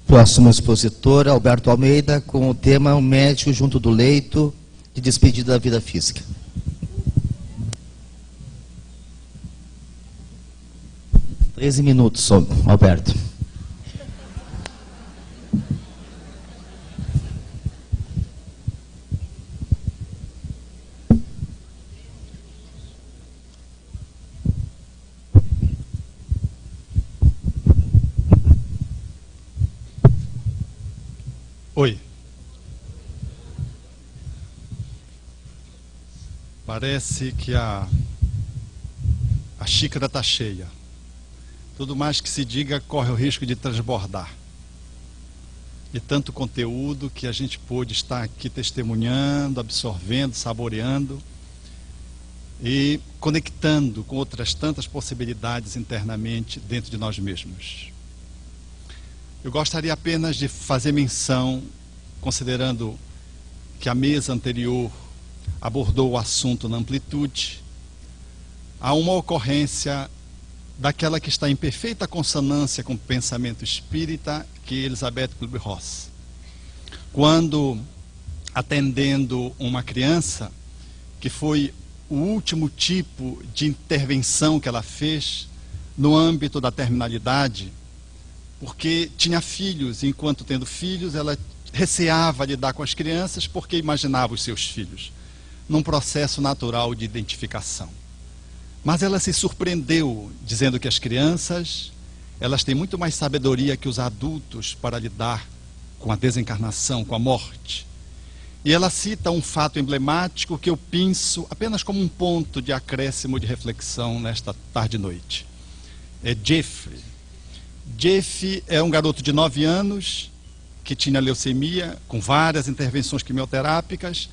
Próximo expositor, Alberto Almeida, com o tema O Médico junto do leito de despedida da vida física. Treze minutos, Alberto. Oi. Parece que a xícara está cheia. Tudo mais que se diga corre o risco de transbordar. De tanto conteúdo que a gente pôde estar aqui testemunhando, absorvendo, saboreando e conectando com outras tantas possibilidades internamente dentro de nós mesmos. Eu gostaria apenas de fazer menção, considerando que a mesa anterior abordou o assunto na amplitude, a uma ocorrência daquela que está em perfeita consonância com o pensamento espírita, que é Elizabeth Kübler-Ross. Quando, atendendo uma criança, que foi o último tipo de intervenção que ela fez no âmbito da terminalidade, porque tinha filhos, e enquanto tendo filhos, ela receava lidar com as crianças porque imaginava os seus filhos, num processo natural de identificação. Mas ela se surpreendeu, dizendo que as crianças, elas têm muito mais sabedoria que os adultos para lidar com a desencarnação, com a morte. E ela cita um fato emblemático que eu penso apenas como um ponto de acréscimo de reflexão nesta tarde e noite. É Jeffrey. Jeff é um garoto de 9 anos que tinha leucemia, com várias intervenções quimioterápicas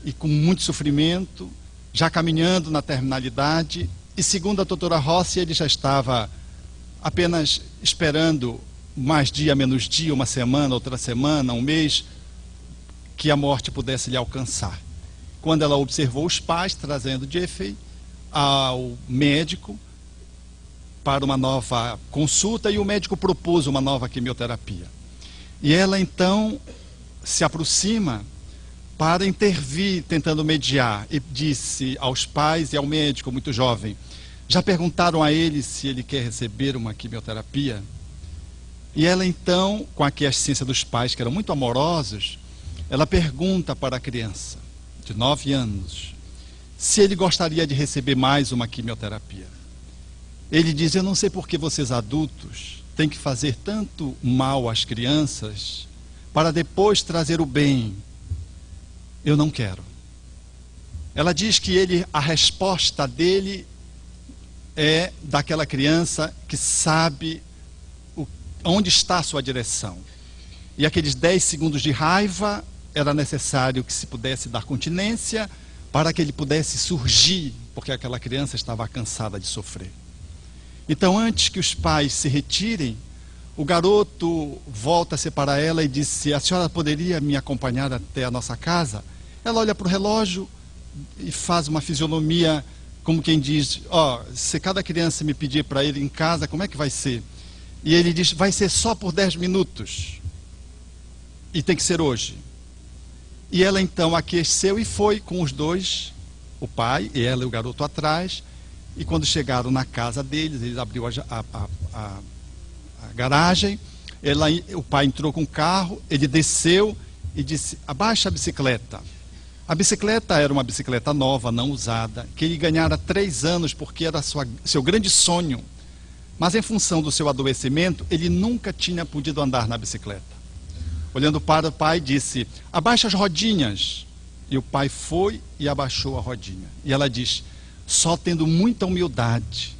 e com muito sofrimento, já caminhando na terminalidade, e segundo a doutora Rossi, ele já estava apenas esperando mais dia, menos dia, uma semana, outra semana, um mês, que a morte pudesse lhe alcançar. Quando ela observou os pais trazendo Jeffrey ao médico para uma nova consulta, e o médico propôs uma nova quimioterapia. E ela então se aproxima para intervir, tentando mediar, e disse aos pais e ao médico, muito jovem: já perguntaram a ele se ele quer receber uma quimioterapia? E ela então, com a aquiescência dos pais, que eram muito amorosos, ela pergunta para a criança de 9 anos se ele gostaria de receber mais uma quimioterapia. Ele diz: eu não sei por que vocês adultos têm que fazer tanto mal às crianças para depois trazer o bem. Eu não quero. Ela diz que a resposta dele é daquela criança que sabe onde está a sua direção. E aqueles 10 segundos de raiva era necessário que se pudesse dar continência para que ele pudesse surgir, porque aquela criança estava cansada de sofrer. Então, antes que os pais se retirem, o garoto volta-se para ela e disse: a senhora poderia me acompanhar até a nossa casa? Ela olha para o relógio e faz uma fisionomia como quem diz: se cada criança me pedir para ir em casa, como é que vai ser? E ele diz: vai ser só por 10 minutos. E tem que ser hoje. E ela então aqueceu e foi com os dois, o pai e ela e o garoto atrás. E quando chegaram na casa deles, ele abriu a garagem, o pai entrou com o carro, ele desceu e disse: abaixa a bicicleta. A bicicleta era uma bicicleta nova, não usada, que ele ganhara 3 anos porque era seu grande sonho. Mas em função do seu adoecimento, ele nunca tinha podido andar na bicicleta. Olhando para o pai, disse: abaixa as rodinhas. E o pai foi e abaixou a rodinha. E ela diz: só tendo muita humildade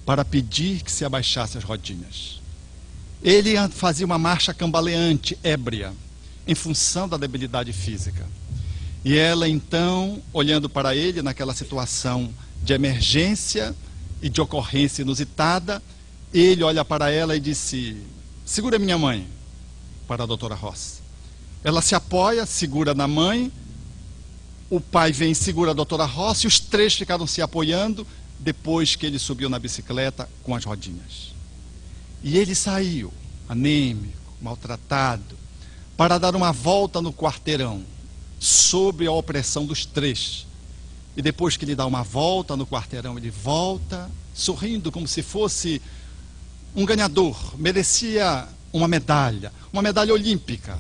para pedir que se abaixasse as rodinhas. Ele fazia uma marcha cambaleante, ébria, em função da debilidade física. E ela então, olhando para ele naquela situação de emergência e de ocorrência inusitada, ele olha para ela e disse: segura minha mãe, para a doutora Ross. Ela se apoia, segura na mãe, o pai vem e segura a doutora Ross, e os 3 ficaram se apoiando depois que ele subiu na bicicleta com as rodinhas. E ele saiu, anêmico, maltratado, para dar uma volta no quarteirão, sob a opressão dos 3. E depois que ele dá uma volta no quarteirão, ele volta, sorrindo como se fosse um ganhador, merecia uma medalha olímpica.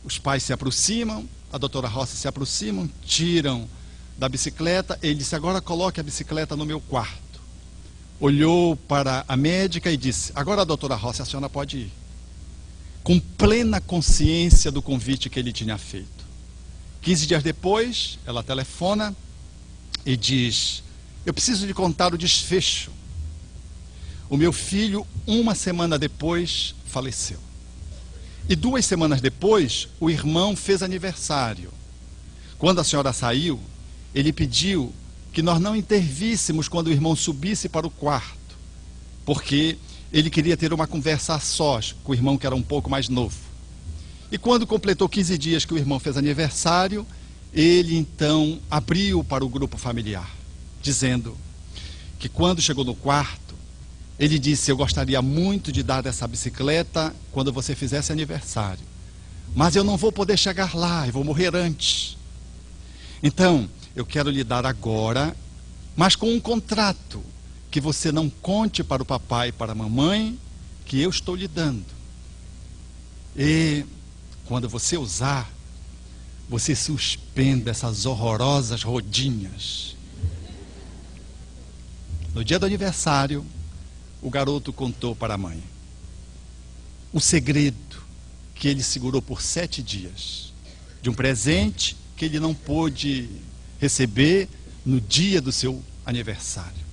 Os pais se aproximam, a doutora Rossi se aproximam, tiram da bicicleta. Ele disse: agora coloque a bicicleta no meu quarto. Olhou para a médica e disse: agora, doutora Rossi, a senhora pode ir. Com plena consciência do convite que ele tinha feito. 15 dias depois, ela telefona e diz: eu preciso lhe contar o desfecho. O meu filho, 1 semana depois, faleceu. E 2 semanas depois, o irmão fez aniversário. Quando a senhora saiu, ele pediu que nós não intervíssemos quando o irmão subisse para o quarto, porque ele queria ter uma conversa a sós com o irmão, que era um pouco mais novo. E quando completou 15 dias que o irmão fez aniversário, ele então abriu para o grupo familiar, dizendo que quando chegou no quarto, ele disse: eu gostaria muito de dar essa bicicleta quando você fizesse aniversário, mas eu não vou poder chegar lá, eu vou morrer antes. Então, eu quero lhe dar agora, mas com um contrato, que você não conte para o papai e para a mamãe que eu estou lhe dando. E quando você usar, você suspenda essas horrorosas rodinhas. No dia do aniversário, o garoto contou para a mãe o segredo que ele segurou por 7 dias, de um presente que ele não pôde receber no dia do seu aniversário.